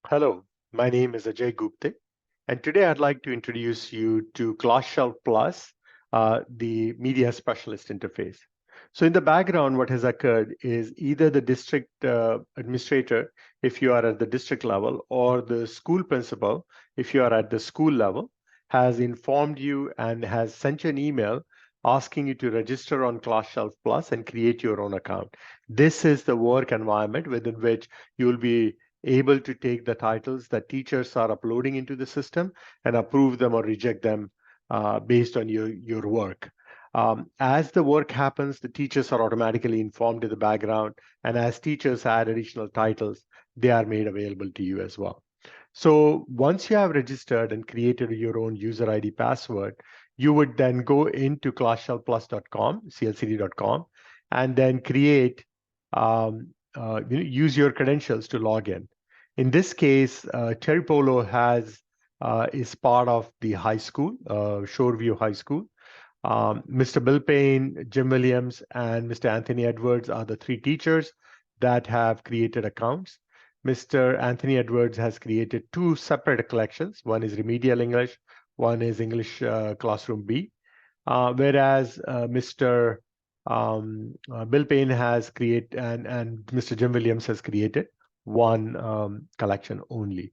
Hello, my name is Ajay Gupte, and today I'd like to introduce you to ClassShelf Plus, the media specialist interface. So in the background, what has occurred is either the district administrator, if you are at the district level, or the school principal, if you are at the school level, has informed you and has sent you an email asking you to register on ClassShelf Plus and create your own account. This is the work environment within which you will be able to take the titles that teachers are uploading into the system and approve them or reject them based on your work. As the work happens, the teachers are automatically informed in the background, and as teachers add additional titles, they are made available to you as well. So once you have registered and created your own user ID password, you would then go into classshelfplus.com, clcd.com, and then create, use your credentials to log in. In this case, Terry Polo is part of the high school, Shoreview High School. Mr. Bill Payne, Jim Williams, and Mr. Anthony Edwards are the three teachers that have created accounts. Mr. Anthony Edwards has created two separate collections. One is Remedial English, one is English Classroom B. Whereas Mr. Bill Payne has created, and Mr. Jim Williams has created one collection only.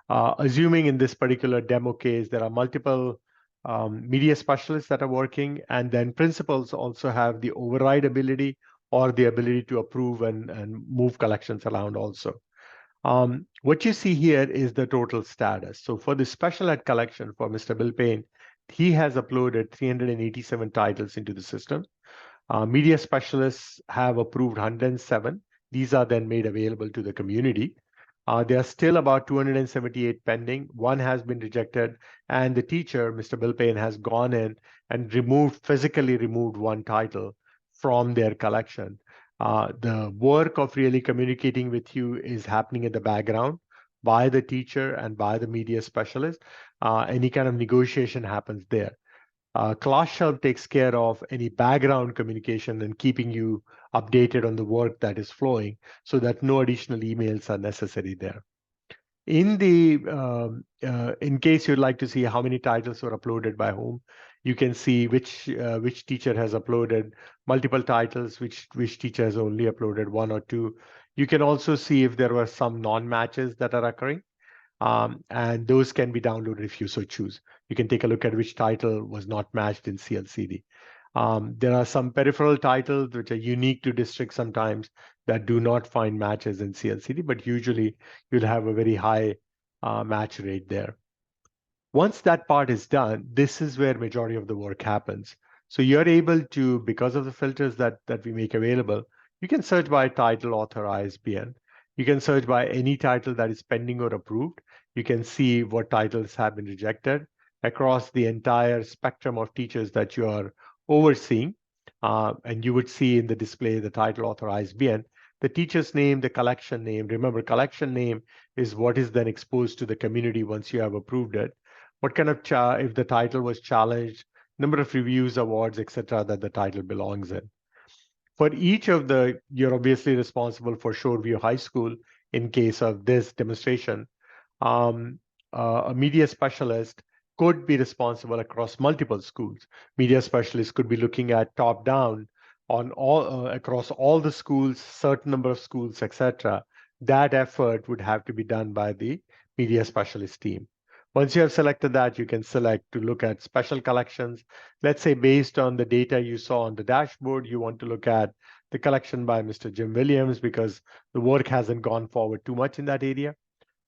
Assuming in this particular demo case, there are multiple media specialists that are working, and then principals also have the override ability or the ability to approve and move collections around also. What you see here is the total status. So for the special ed collection for Mr. Bill Payne, he has uploaded 387 titles into the system. Media specialists have approved 107. These are then made available to the community. There are still about 278 pending. One has been rejected, and the teacher, Mr. Bill Payne, has gone in and physically removed one title from their collection. The work of really communicating with you is happening in the background by the teacher and by the media specialist. Any kind of negotiation happens there. ClassShelf takes care of any background communication and keeping you updated on the work that is flowing so that no additional emails are necessary there. In case you'd like to see how many titles were uploaded by whom, you can see which teacher has uploaded multiple titles, which teacher has only uploaded one or two. You can also see if there were some non-matches that are occurring. And those can be downloaded if you so choose. You can take a look at which title was not matched in CLCD. There are some peripheral titles which are unique to districts sometimes that do not find matches in CLCD, but usually you'll have a very high match rate there. Once that part is done, this is where majority of the work happens. So you're able to, because of the filters that we make available, you can search by title, author, ISBN. You can search by any title that is pending or approved. You can see what titles have been rejected across the entire spectrum of teachers that you are overseeing. And you would see in the display the title, author, ISBN, the teacher's name, the collection name. Remember, collection name is what is then exposed to the community once you have approved it. What kind of, if the title was challenged, number of reviews, awards, etc., that the title belongs in. For each of you're obviously responsible for Shoreview High School in case of this demonstration. A media specialist could be responsible across multiple schools. Media specialists could be looking at top down on all across all the schools, certain number of schools, etc. That effort would have to be done by the media specialist team. Once you have selected that, you can select to look at special collections. Let's say based on the data you saw on the dashboard, you want to look at the collection by Mr. Jim Williams because the work hasn't gone forward too much in that area.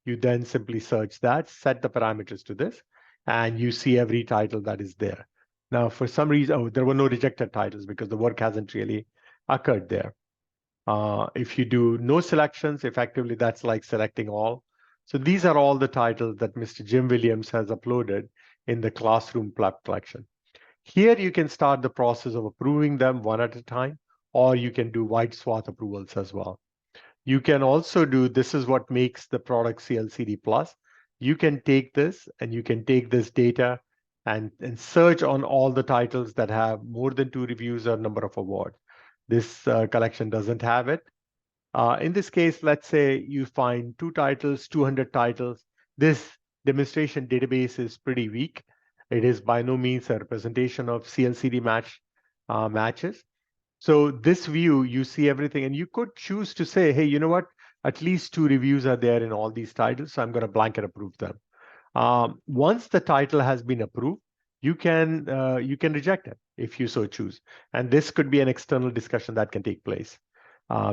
You then simply search that, set the parameters to this, and you see every title that is there. Now, for some reason, there were no rejected titles because the work hasn't really occurred there. If you do no selections, effectively that's like selecting all. So these are all the titles that Mr. Jim Williams has uploaded in the classroom collection. Here you can start the process of approving them one at a time, or you can do wide swath approvals as well. You can also do, this is what makes the product CLCD Plus. You can take this and you can take this data and search on all the titles that have more than 2 reviews or number of awards. This collection doesn't have it. In this case, let's say you find 2 titles, 200 titles. This demonstration database is pretty weak. It is by no means a representation of CLCD matches. So this view, you see everything, and you could choose to say, hey, you know what? At least 2 reviews are there in all these titles, so I'm going to blanket approve them. Once the title has been approved, you can reject it if you so choose. And this could be an external discussion that can take place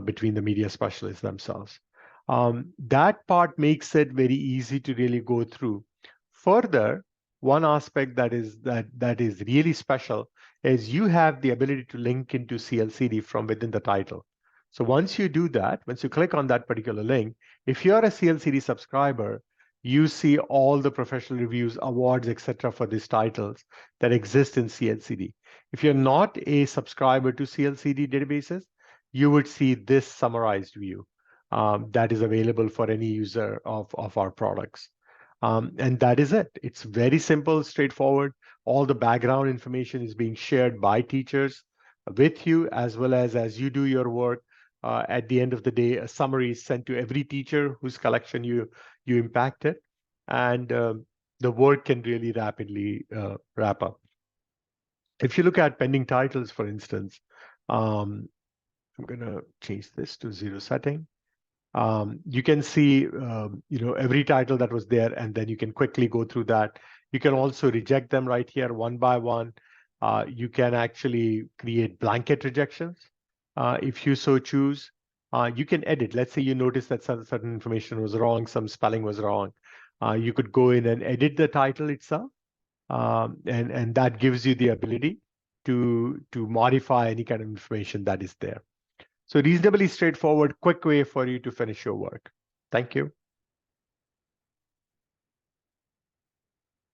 between the media specialists themselves. That part makes it very easy to really go through. Further, one aspect that is really special is you have the ability to link into CLCD from within the title. So once you do that, once you click on that particular link, if you're a CLCD subscriber, you see all the professional reviews, awards, etc. for these titles that exist in CLCD. If you're not a subscriber to CLCD databases, you would see this summarized view that is available for any user of our products. And that is it. It's very simple, straightforward. All the background information is being shared by teachers with you, as well as you do your work. At the end of the day, a summary is sent to every teacher whose collection you impacted, and the work can really rapidly wrap up. If you look at pending titles, for instance, I'm going to change this to 0 setting. You can see, every title that was there, and then you can quickly go through that. You can also reject them right here one by one. You can actually create blanket rejections if you so choose. You can edit. Let's say you notice that certain information was wrong, some spelling was wrong. You could go in and edit the title itself, and that gives you the ability to modify any kind of information that is there. So reasonably straightforward, quick way for you to finish your work. Thank you.